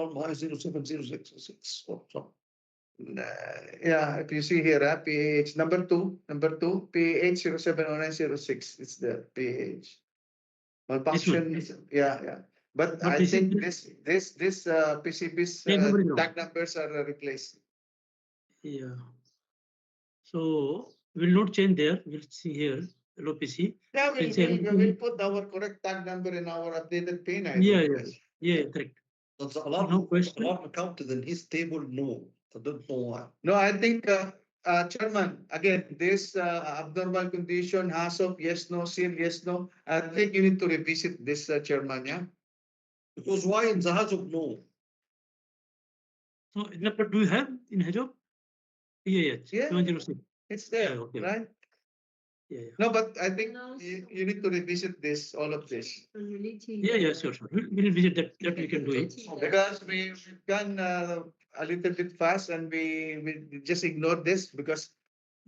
or my 070606 or something. Yeah, if you see here, PAH number two, PAH 070906. It's the PAH. Malfunction. Yeah. But I think this PCB's tag numbers are replaced. Yeah. So we'll not change there. We'll see here. LOPC. Yeah, we'll put our correct tag number in our updated pin ID. Yeah, correct. But the alarm counted in his table, no. I don't know why. No, I think, Chairman, again, this abnormal condition, HACCP, yes, no, seal, yes, no. I think you need to revisit this, Chairman, yeah? Because why in the HACCP, no? So, but do you have in HACCP? PAH, Yeah, 706. it's there, okay. right? Yeah. No, but I think you need to revisit this, all of this. Yeah, sure. We'll visit that we can do it. Because we've gone a little bit fast and we just ignore this because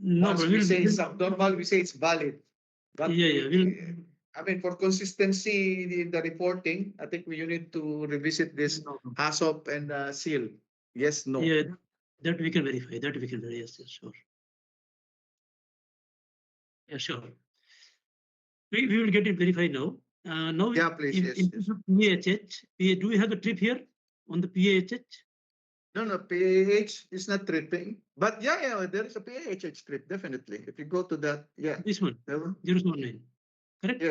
once we say it's abnormal, we say it's valid. But I mean, for consistency in the reporting, I think you need to revisit this HACCP and seal. Yes, no. Yeah, that we can verify. Yes, sure. Yeah, sure. We will get it verified now. Now, yeah, please. PAHH. Do we have the trip here on the PAHH? No, PAH is not tripping. But yeah, there is a PAHH trip, definitely. If you go to that, yeah. This one, 079. Correct?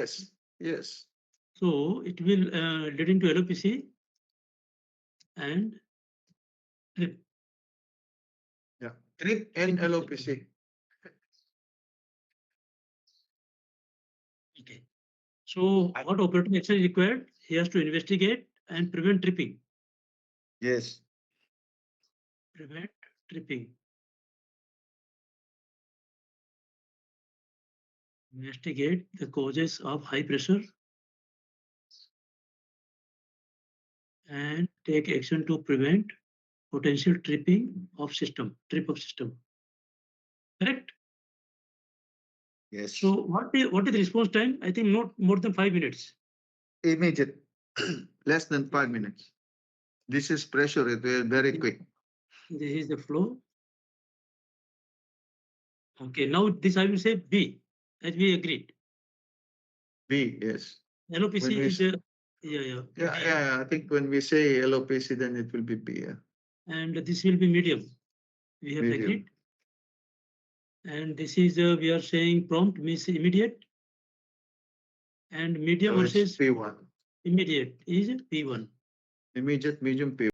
Yes. So it will lead into LOPC and trip. Yeah, trip and LOPC. Okay. So what operating action is required? He has to investigate and prevent tripping. Yes. Prevent tripping. Investigate the causes of high pressure and take action to prevent potential trip of system. Correct? Yes. So what is the response time? I think not more than 5 minutes. Immediate. Less than 5 minutes. This is pressure. It will very quick. This is the flow. Okay, now this I will say B, as we agreed. B, yes. LOPC is yeah. I think when we say LOPC, then it will be B. Yeah. And this will be medium. We have agreed. And this is we are saying prompt means immediate. And medium versus P1. Immediate is P1. Immediate, medium, P1.